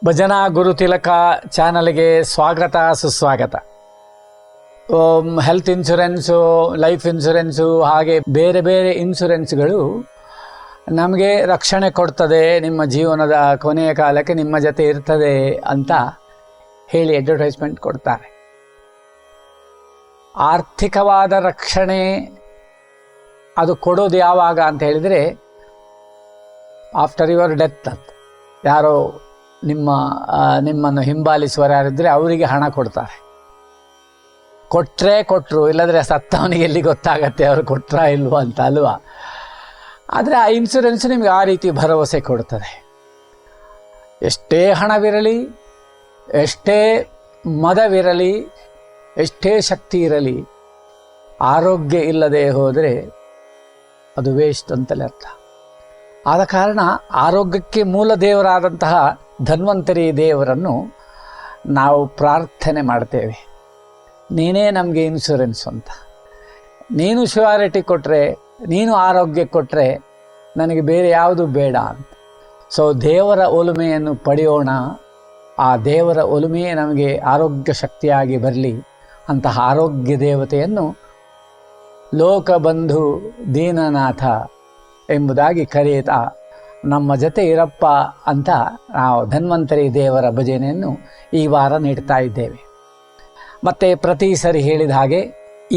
ಭಜನಾ ಗುರುತಿಲಕ ಚಾನಲ್ಗೆ ಸ್ವಾಗತ ಸುಸ್ವಾಗತ. ಹೆಲ್ತ್ ಇನ್ಶೂರೆನ್ಸು, ಲೈಫ್ ಇನ್ಶೂರೆನ್ಸು ಹಾಗೆ ಬೇರೆ ಬೇರೆ ಇನ್ಶೂರೆನ್ಸ್ಗಳು ನಮಗೆ ರಕ್ಷಣೆ ಕೊಡ್ತದೆ, ನಿಮ್ಮ ಜೀವನದ ಕೊನೆಯ ಕಾಲಕ್ಕೆ ನಿಮ್ಮ ಜೊತೆ ಇರ್ತದೆ ಅಂತ ಹೇಳಿ ಅಡ್ವರ್ಟೈಸ್ಮೆಂಟ್ ಕೊಡ್ತಾರೆ. ಆರ್ಥಿಕವಾದ ರಕ್ಷಣೆ ಅದು ಕೊಡೋದು ಯಾವಾಗ ಅಂತ ಹೇಳಿದರೆ ಆಫ್ಟರ್ ಯುವರ್ ಡೆತ್ ಅಂತ. ಯಾರೋ ನಿಮ್ಮನ್ನು ಹಿಂಬಾಲಿಸುವರು ಯಾರಿದ್ದರೆ ಅವರಿಗೆ ಹಣ ಕೊಡ್ತಾರೆ. ಕೊಟ್ಟರು, ಇಲ್ಲದ್ರೆ ಸತ್ತವನಿಗೆ ಎಲ್ಲಿ ಗೊತ್ತಾಗತ್ತೆ ಅವರು ಕೊಟ್ರಾ ಇಲ್ವಾ ಅಂತ ಅಲ್ವಾ. ಆದರೆ ಆ ಇನ್ಶೂರೆನ್ಸ್ ನಿಮಗೆ ಆ ರೀತಿ ಭರವಸೆ ಕೊಡ್ತದೆ. ಎಷ್ಟೇ ಹಣವಿರಲಿ, ಎಷ್ಟೇ ಮದವಿರಲಿ, ಎಷ್ಟೇ ಶಕ್ತಿ ಇರಲಿ, ಆರೋಗ್ಯ ಇಲ್ಲದೆ ಹೋದರೆ ಅದು ವೇಸ್ಟ್ ಅಂತಲೇ ಅರ್ಥ. ಆದ ಕಾರಣ ಆರೋಗ್ಯಕ್ಕೆ ಮೂಲ ದೇವರಾದಂತಹ ಧನ್ವಂತರಿ ದೇವರನ್ನು ನಾವು ಪ್ರಾರ್ಥನೆ ಮಾಡ್ತೇವೆ. ನೀನೇ ನಮಗೆ ಇನ್ಶೂರೆನ್ಸ್ ಅಂತ, ನೀನು ಶ್ಯೂರಿಟಿ ಕೊಟ್ಟರೆ, ನೀನು ಆರೋಗ್ಯ ಕೊಟ್ಟರೆ ನನಗೆ ಬೇರೆ ಯಾವುದು ಬೇಡ ಅಂತ. ಸೊ ದೇವರ ಒಲುಮೆಯನ್ನು ಪಡೆಯೋಣ. ಆ ದೇವರ ಒಲುಮೆಯೇ ನಮಗೆ ಆರೋಗ್ಯ ಶಕ್ತಿಯಾಗಿ ಬರಲಿ. ಅಂತಹ ಆರೋಗ್ಯ ದೇವತೆಯನ್ನು ಲೋಕಬಂಧು ದೀನನಾಥ ಎಂಬುದಾಗಿ ಕರೆಯುತ್ತಾ ನಮ್ಮ ಜೊತೆ ಇರಪ್ಪ ಅಂತ ನಾವು ಧನ್ವಂತರಿ ದೇವರ ಭಜನೆಯನ್ನು ಈ ವಾರ ನೀಡ್ತಾ ಇದ್ದೇವೆ. ಮತ್ತು ಪ್ರತಿ ಸರಿ ಹೇಳಿದ ಹಾಗೆ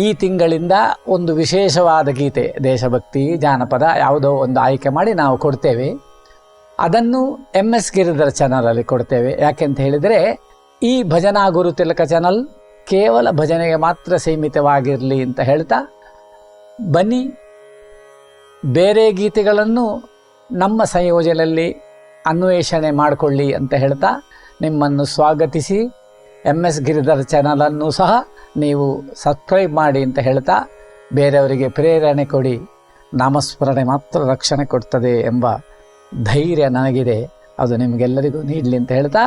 ಈ ತಿಂಗಳಿಂದ ಒಂದು ವಿಶೇಷವಾದ ಗೀತೆ, ದೇಶಭಕ್ತಿ, ಜಾನಪದ ಯಾವುದೋ ಒಂದು ಆಯ್ಕೆ ಮಾಡಿ ನಾವು ಕೊಡ್ತೇವೆ. ಅದನ್ನು MS ಗಿರಿಧರ್ ಚಾನಲಲ್ಲಿ ಕೊಡ್ತೇವೆ. ಯಾಕೆಂತ ಹೇಳಿದರೆ ಈ ಭಜನಾ ಗುರುತಿಲಕ ಚಾನಲ್ ಕೇವಲ ಭಜನೆಗೆ ಮಾತ್ರ ಸೀಮಿತವಾಗಿರಲಿ ಅಂತ ಹೇಳ್ತಾ, ಬನ್ನಿ ಬೇರೆ ಗೀತೆಗಳನ್ನು ನಮ್ಮ ಸಂಯೋಜನೆಯಲ್ಲಿ ಅನ್ವೇಷಣೆ ಮಾಡಿಕೊಳ್ಳಿ ಅಂತ ಹೇಳ್ತಾ ನಿಮ್ಮನ್ನು ಸ್ವಾಗತಿಸಿ MS ಗಿರಿಧರ್ ಚಾನಲನ್ನು ಸಹ ನೀವು ಸಬ್ಸ್ಕ್ರೈಬ್ ಮಾಡಿ ಅಂತ ಹೇಳ್ತಾ ಬೇರೆಯವರಿಗೆ ಪ್ರೇರಣೆ ಕೊಡಿ. ನಾಮಸ್ಮರಣೆ ಮಾತ್ರ ರಕ್ಷಣೆ ಕೊಡ್ತದೆ ಎಂಬ ಧೈರ್ಯ ನನಗಿದೆ, ಅದು ನಿಮಗೆಲ್ಲರಿಗೂ ನೀಡಲಿ ಅಂತ ಹೇಳ್ತಾ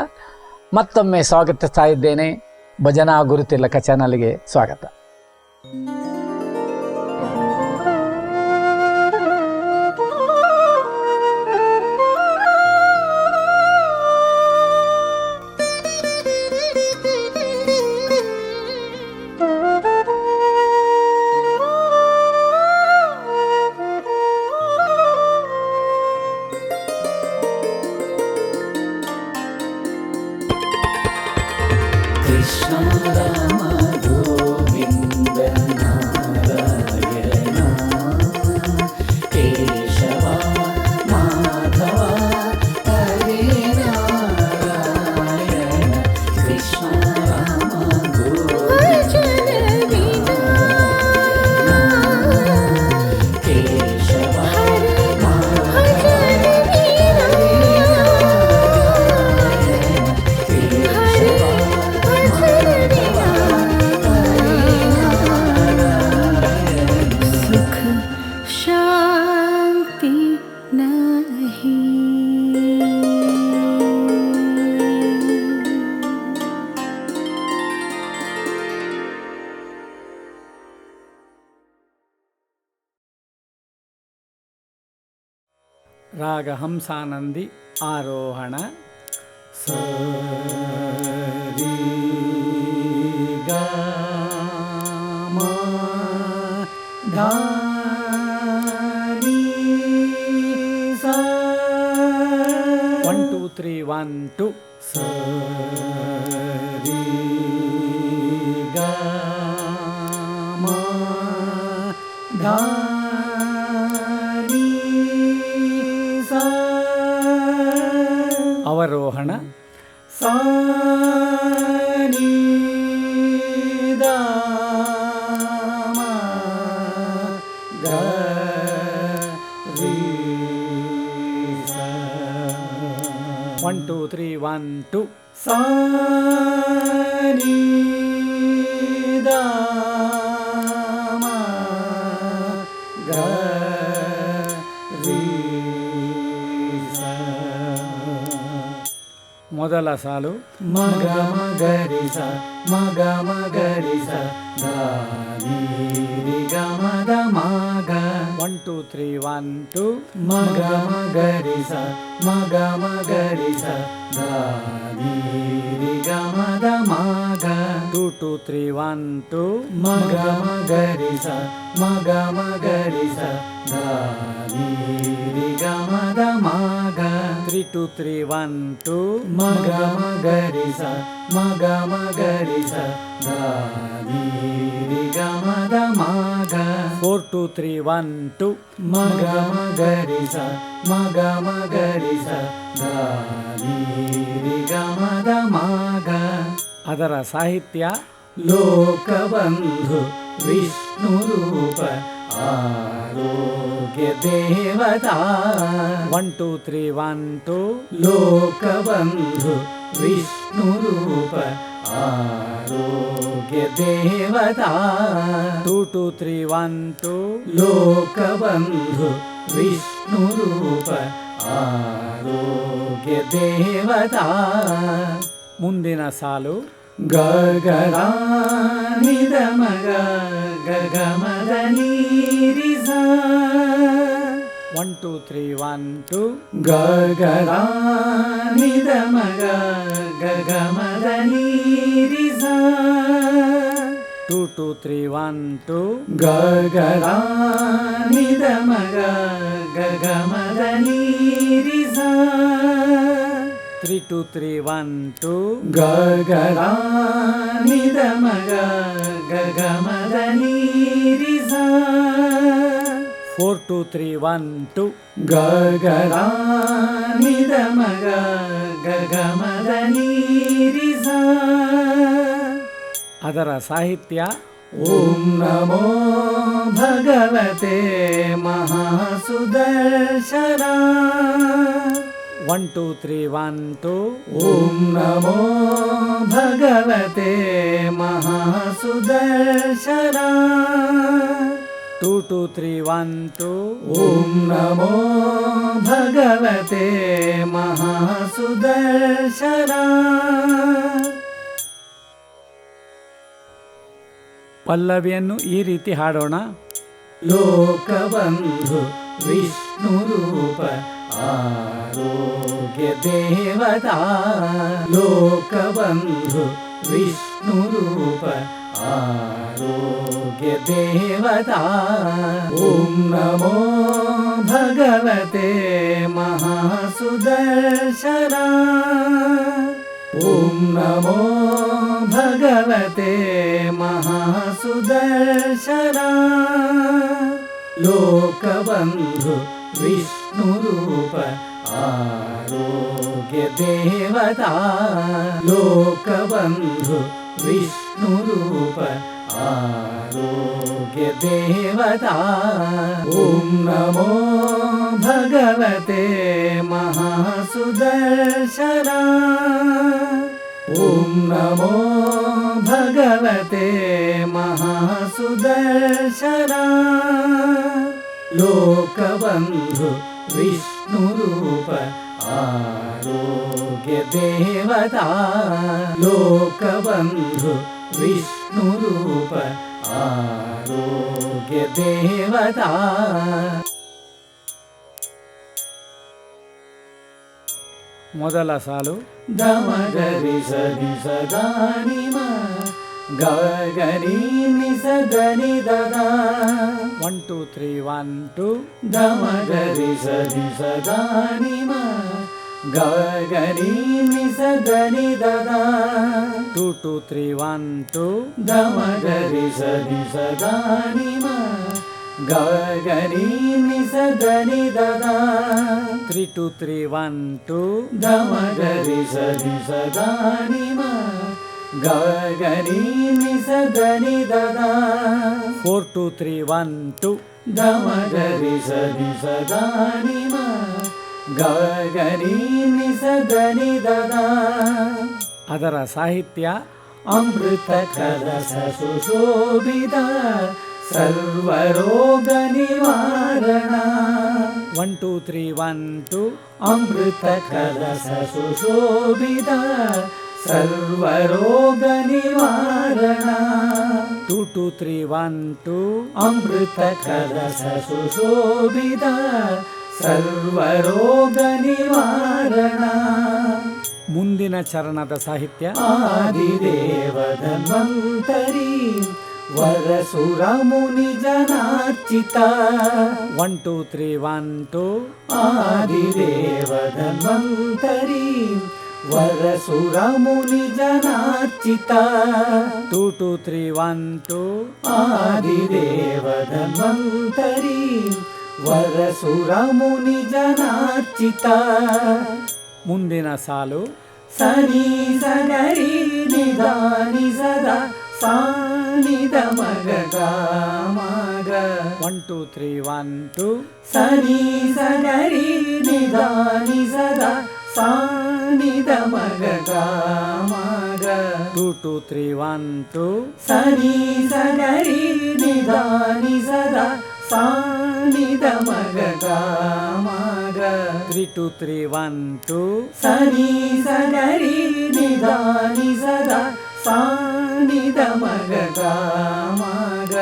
ಮತ್ತೊಮ್ಮೆ ಸ್ವಾಗತಿಸ್ತಾ ಇದ್ದೇನೆ. ಭಜನಾ ಗುರುತಿಲಕ ಚಾನಲ್ಗೆ ಸ್ವಾಗತ. Krishna Rama Govinda Narayana Keshava Madhava Hare Narayana Krishna Rama Govinda Keshava ರಾಗ ಹಂಸಾನಂದಿ ಆರೋಹಣ. ಸರಿ ಗ ಮ ಧ ನಿ ಸ 1 2 3 1 2. ಸರಿ ಗ ಮ ಧ ಅವರೋಹಣ. ಸಾ ನಿ ದ ಮ ಗ ರಿ ಸ 1 2 3 1 2. ಸಾ ನಿ ದ ಮ ಗ ರಿ ಸ. ಮೊದಲ ಸಾಲು ಮಗ ಮಗರಿಸ ಮಗ ಮಗರಿಸ ಗ ನಿ ರಿ ಗ ಮ ದ ಮ ಗ 1 2 3 1 2 ಮಗ ಮಗರಿ ಸ ಮಗ ಮಗರಿ ಸ ದಾನಿ ರಿ ಗ ಮದ ಮಗ 2 2 3 1 2 ಮಗ ಮಗರಿ ಸ ಮಗ ಮಗರಿ ಸ ದಾನಿ ರಿ ಗ ಮದ ಮಗ 3 2 3 1 2 ಮಗ ಮಗರಿ ಸ ಮಗ ಮಗರಿ ಸ ದಾನಿ ರಿ ಗ ಮದ ಮಗ 4 2 3 1 2 ಮಗ ಮಗರಿ ಸ ಮಗ ಮಗರಿ ಸ ದಾನಿ ರಿ ಗ ಮದ ಮಗ ಅದರ ಸಾಹಿತ್ಯ ಲೋಕಬಂಧು ವಿಷ್ಣು ರೂಪ ಆರೋಗ್ಯ ದೇವತಾ 1 2 3 1 2 ಲೋಕಬಂಧು ವಿಷ್ಣು ರೂಪ ಆರೋಗ್ಯ ದೇವತಾ 2 2 3 1 2 ಲೋಕಬಂಧು ವಿಷ್ಣು ರೂಪ ಆರೋಗ್ಯ ದೇವತಾ ಮುಂದಿನ ಸಾಲು ಗಗರ ನಿದ ಮಗ ಗಗ ಮದ ನೀರಿ ಸ 1 2 3 1 2 ಗಗರ ನಿದ ಮಗ ಗಗ ಮದ ನೀರಿ ಸ 2 2 3 1 2 ಗಗರ ನಿದ ಮಗ ಗಗ ಮದ ನೀರಿ ಸ 3 2 3 1 2 ಗಗರ ನಿದ ಮಗ ಗಗ ಮದ ನೀರಿ ಸ 4 2 3 1 2 ಗಗರ ನಿದ ಮಗ ಗಗ ಮದ ನೀರಿ ಸ ಅದರ ಸಾಹಿತ್ಯ ಓಂ ನಮೋ ಭಗವತೆ ಮಹಾಸುದರ್ಶನ 1 2 3 1 2 ಓಂ ನಮೋ ಭಗವತೆ ಮಹಾಸುದರ್ಶನ 2 2 3 1 2 ಓಂ ನಮೋ ಭಗವತೆ ಮಹಾಸುದರ್ಶನ ಪಲ್ಲವಿಯನ್ನು ಈ ರೀತಿ ಹಾಡೋಣ. ಲೋಕಬಂಧು ವಿಷ್ಣು ರೂಪ ಆರೋಗ್ಯ ದೇವತಾ ಲೋಕಬಂಧು ವಿಷ್ಣು ರೂಪ ಆರೋಗ್ಯ ದೇವತಾ ಓಂ ನಮೋ ಭಗವತೆ ಮಹಾಸುದರ್ಶನ ಓಂ ನಮೋ ಭಗವತೆ ಮಹಾಸುದರ್ಶನ ಲೋಕಬಂಧು ವಿಷ್ಣು ರೂಪ ಆರೋಗ್ಯ ದೇವತಾ ಲೋಕಬಂಧು ವಿಷ್ಣು ರೂಪ ಆರೋಗ್ಯ ದೇವತಾ ಓಂ ನಮೋ ಭಗವತೆ ಮಹಾಸುದರ್ಶನ ಓಂ ನಮೋ ಭಗವತೆ ಮಹಾಸುದರ್ಶನ ಲೋಕಬಂಧು ವಿಷ್ಣು ರೂಪ ಆರೋಗ್ಯ ದೇವತಾ ಲೋಕಬಂಧು ವಿಷ್ಣು ರೂಪ ಆರೋಗ್ಯ ದೇವತಾ ಮೊದಲ ಸಾಲು ದಮಗರಿ ಸರಿ ಸದಾನಿ ಮ ಗಗರಿ ನಿ ಸದನಿ ದದ 1 2 3 1 2 ದಮಗರಿ ಸರಿ ಸದಾನಿ ಮ ಗಗರಿ ನಿ ಸದನಿ ದದ 2 2 3 1 2 ದಮಗರಿ ಸರಿ ಸದಾನಿ ಮ ಗಗರಿ ನಿ ಸದನಿ ದದ 3 2 3 1 2 ದಮಗರಿ ಸರಿ ಸದಾನಿ ಮ ಗಗರಿ ನಿ ಸದನಿ ದದ 4 2 3 1 2 ದಮಗರಿ ಸರಿ ಸದಾನಿ ಮ ಗಗರಿ ನಿ ಸದನಿ ದದ ಅದರ ಸಾಹಿತ್ಯ ಅಮೃತ ಕಲಸ ಸುಶೋಭಿತ ಸರ್ವರೋಗ ನಿವಾರಣ 1 2 3 1 2 ಅಮೃತ ಕಲಸ ಸುಶೋಭಿತ ಸರ್ವರೋಗ ನಿವಾರಣ 2 2 3 1 2 ಅಮೃತ ಕಲಶ ಸುಶೋಭಿತ ಸರ್ವರೋಗ ನಿವಾರಣ ಮುಂದಿನ ಚರಣದ ಸಾಹಿತ್ಯ ಆದಿದೇವ ಧನ್ವಂತರಿ ವರಸುರ ಮುನಿ ಜನಾರ್ಚಿತ 1 2 3 1 2 ಆದಿದೇವ ಧನ್ವಂತರಿ ವರಸುರ ಮುನಿ ಜನಾರ್ಚಿತ 2 2 3 1 2 ಆದಿದೇವ ಧನ್ವಂತರಿ ವರಸುರ ಮುನಿ ಜನಾರ್ಚಿತ ಮುಂದಿನ ಸಾಲು ಸನಿ ಸಗರಿ ನಿಧಾನಿ ಸದಾ ಸಾನಿದ ಮಗ ಮಗ 1 2 3 1 2 ಸನಿ ಸಗರಿ ನಿಧಾನಿ ಸದಾ ಸಾನಿದ ಮಗ ಮಗ 2 2 3 1 2 ಸನಿ ಸಗರಿ ನಿಧಾನಿ ಸದಾ ಸಾನಿದ ಮಗ ಮಗ 3 2 3 1 2 ಸನಿ ಸಗರಿ ನಿಧಾನಿ ಸದಾ ಸಾನಿದ ಮಗ ಮಗ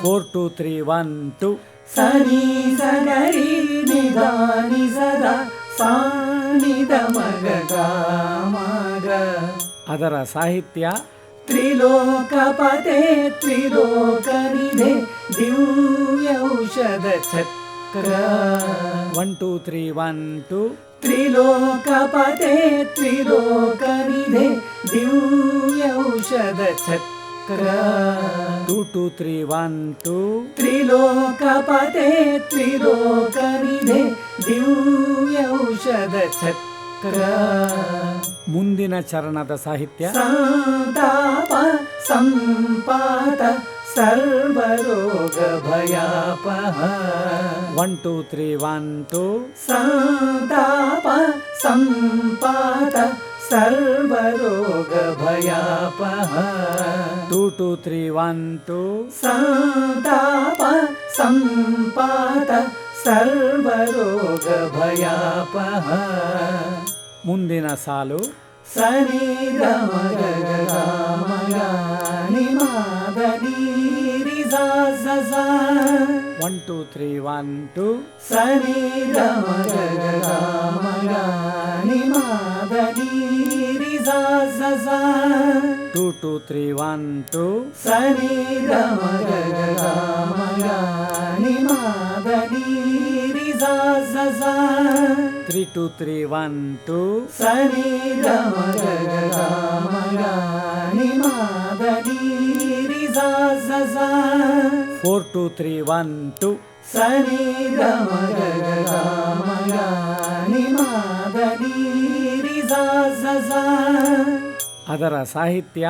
4 2 3 1 2 ಸನಿ ಸಗರಿ ನಿಧಾನಿ ಸದಾ ಸಾನಿದ ಮಗ ಮಗ ಅದರ ಸಾಹಿತ್ಯ ತ್ರಿಲೋಕಪತೆ ತ್ರಿಲೋಕನಿಧೆ ದಿವ್ಯ ಔಷಧ ಚಕ್ರ 1 2 3 1 2 ತ್ರಿಲೋಕಪತೆ ತ್ರಿಲೋಕನಿಧೆ ದಿವ್ಯ ಔಷಧ ಚಕ್ರ 2 2 3 1 2 ತ್ರಿಲೋಕಪತೆ ತ್ರಿಲೋಕನಿಧೆ ದಿವ್ಯ ಔಷಧ ಚಕ್ರ ಮುಂದಿನ ಚರಣದ ಸಾಹಿತ್ಯ ಸಂತಾಪ ಸಂಪಾತ ಸರ್ವರೋಗ ಭಯಾಪಹ 1 2 3 1 2 ಸಂತಾಪ ಸಂಪಾತ ಸರ್ವರೋಗ ಭಯಾಪಹ 2 2 3 1 2 ಸಂತಾಪ ಸಂಪಾತ ಸರ್ವರೋಗ ಭಯಾಪಹ ಮುಂದಿನ ಸಾಲು ಸನಿ ಗಮ ಗಗ ಮಗ ನಿಮಾದ ನೀರಿ ಸಾ ಸ ಸ 1 2 3 1 2 ಸನಿ ಗಮ ಗಗ ಮಗ ನಿಮಾದ ನೀರಿ ಸಾ ಸ ಸ 2 2 3 1 2 ಸನಿ ಗಮ ಗಗ ಮಗ ನಿಮಾದ ನೀರಿ ಸಾ ಸ ಸ 3 2 3 1 2 ಸನಿ ಗಮ ಗಗ ಮಗ ನಿಮಾದ ನೀರಿ ಸಾ ಸ ಸ 4 2 3 1 2 ಸನಿ ಗಮ ಗಗ ಮಗ ನಿಮಾದ ನೀರಿ ಸಾ ಸ ಸ ಅದರ ಸಾಹಿತ್ಯ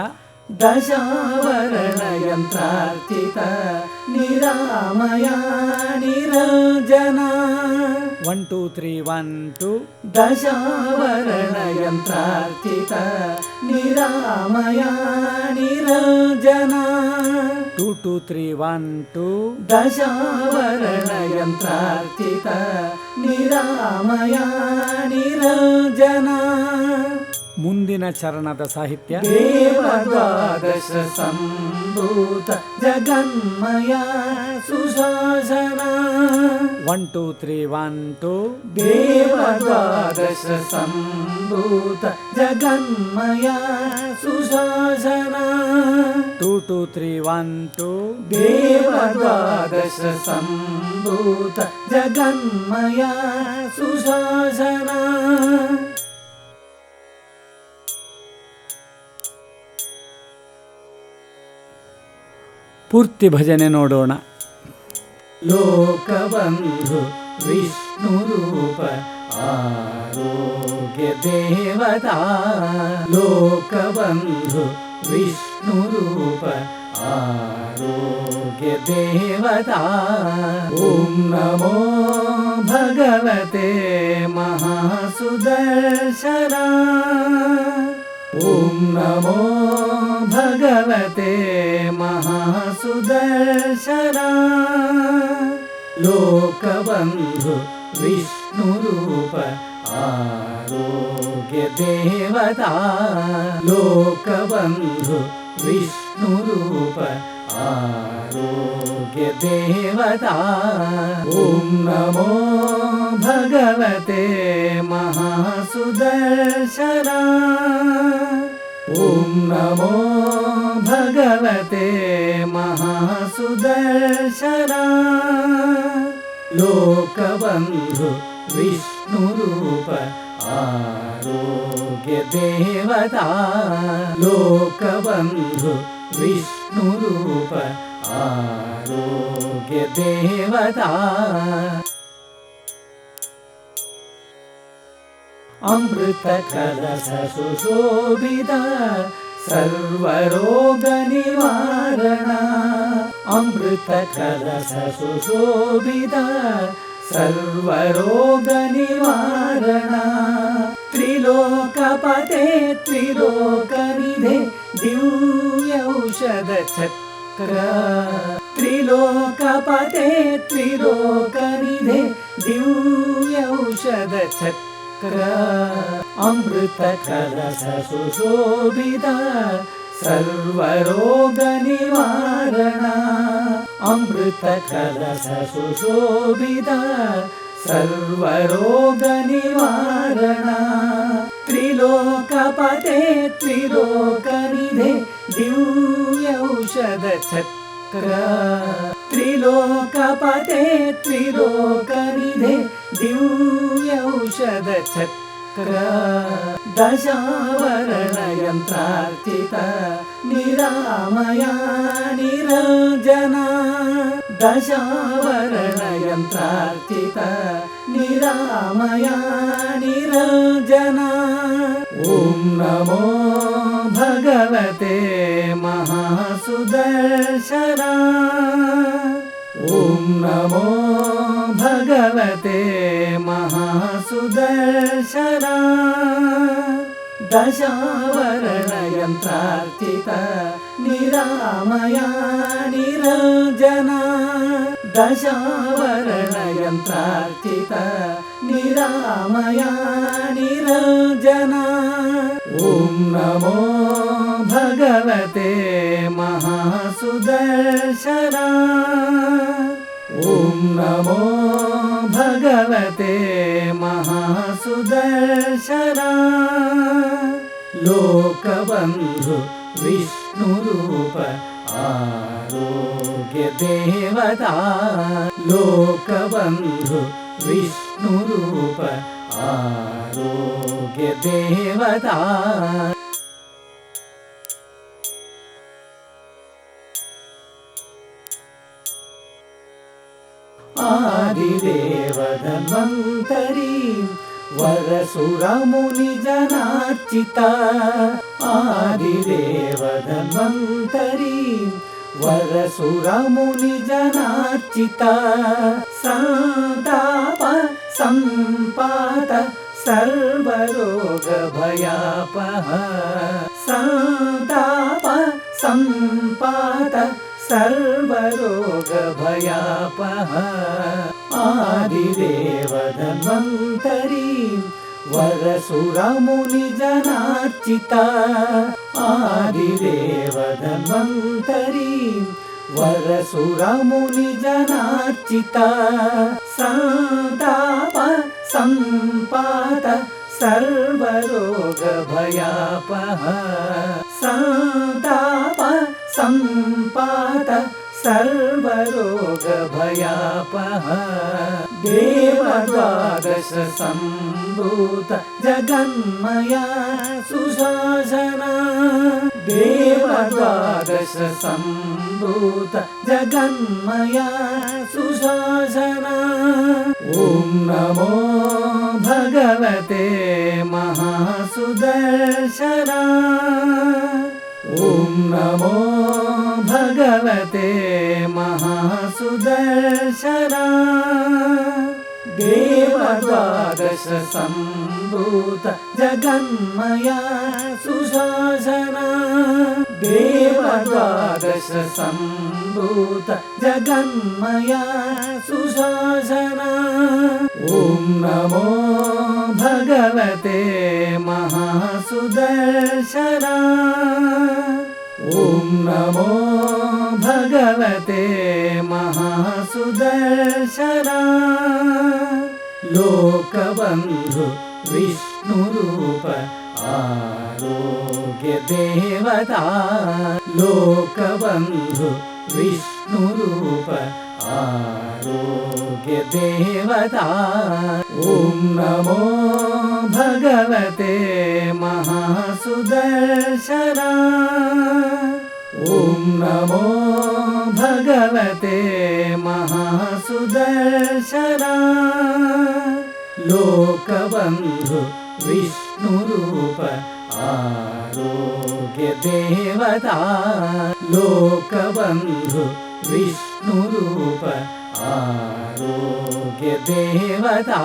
ದಶಾವರಣ ಯಂತ್ರಾರ್ಚಿತ ನಿರಾಮಯ ನಿರಂಜನ 1 2 3 1 2 ದಶಾವರಣ ಯಂತ್ರಾರ್ಚಿತ ನಿರಾಮಯ ನಿರಂಜನ 2 2 3 1 2 ದಶಾವರಣ ಯಂತ್ರಾರ್ಚಿತ ನಿರಾಮಯ ನಿರಂಜನ ಮುಂದಿನ ಚರಣದ ಸಾಹಿತ್ಯ ದೇವದ್ವಾದಶ ಸಂಭೂತ ಜಗನ್ಮಯ ಸುಶಾಸನ 1 2 3 1 2 ದೇವದ್ವಾದಶ ಸಂಭೂತ ಜಗನ್ಮಯ ಸುಶಾಸನ 2 2 3 1 2 ದೇವದ್ವಾದಶ ಸಂಭೂತ ಜಗನ್ಮಯ ಸುಶಾಸನ ಪೂರ್ತಿ ಭಜನೆ ನೋಡೋಣ. ಲೋಕಬಂಧು ವಿಷ್ಣು ರೂಪ ಆರೋಗ್ಯ ದೇವತಾ ಲೋಕಬಂಧು ವಿಷ್ಣು ರೂಪ ಆರೋಗ್ಯ ದೇವತಾ ಓಂ ನಮೋ ಭಗವತೆ ಮಹಾಸುದರ್ಶನ ಓಂ ನಮೋ ಭಗವತೆ ಮಹಾಸುದರ್ಶನ ಲೋಕಬಂಧು ವಿಷ್ಣು ರೂಪ ಆರೋಗ್ಯ देवता लोकबन्धु विष्णुरूप आरोग्य देवता ॐ नमो भगवते महासुदर्शना ॐ नमो भगवते महासुदर्शना लोकबन्धु विष्णुरूप आरोग्य देवता लोकबन्धु विष्णुरूप आरोग्य देवता अमृत कलश सुशोभित सर्वरोग निवारण अमृत कलश सुशोभित सर्वरोग निवारण त्रिलोकपते त्रिलोकनिधे दिव्य औषध चक्र त्रिलोकपते त्रिलोकनिधे दिव्य औषध चक्र अमृत कलश सुशोभित सर्वरोग निवारण अमृत कलश सुशोभित सर्वरोग निवारण त्रिलोकपते त्रिलोकनिधे दिव्य औषध चक्र त्रिलोकपते त्रिलोकनिधे दिव्य औषध चक्र दशावरण यन्त्रार्चित निरामया निरञ्जना दशावरण यन्त्रार्चित निरामया निरञ्जना ॐ नमो भगवते महासुदर्शना ॐ नमो भगवते महासुदर्शना दशावरण यन्त्रार्चित निरामया निरञ्जना दशावरण यन्त्रार्चित निरामया निरञ्जना ॐ नमो भगवते महासुदर्शना ॐ नमो भगवते महासुदर्शना लोकबन्धु विष्णुरूप आरोग्य देवता लोकबन्धु विष्णुरूप आरोग्य देवता आदिदेव धन्वन्तरी वरसुरमुनिजनार्चिता आदिदेव धन्वन्तरी वरसुरमुनिजनार्चिता सन्ताप सम्पात सर्वरोगभयापः सन्ताप सम्पात सर्वरोगभयापः आदिदेव धन्वन्तरी वरसुरमुनिजनार्चिता आदिदेव धन्वन्तरी वरसुरमुनिजनार्चिता सन्ताप सम्पात सर्वरोगभयापः सन्ताप सम्पात सर्वरोगभयापः देवद्वादश सम्भूत जगन्मया सुशासना देवद्वादश सम्भूत जगन्मया सुशासना ॐ नमो भगवते महासुदर्शना ॐ नमो भगवते महासुदर्शना देवद्वादश सम्भूत जगन्मया सुशासना देवद्वादश सम्भूत जगन्मया सुशासना ॐ नमो भगवते महासुदर्शना ॐ नमो भगवते महासुदर्शना लोकबन्धु विष्णुरूप आरोग्य देवता लोकबन्धु विष्णुरूप आरोग्य देवता ॐ नमो भगवते महासुदर्शना ॐ नमो भगवते महासुदर्शना लोकबन्धु विष्णुरूप आरोग्य देवता लोकबन्धु विष्णुरूप आरोग्य देवता।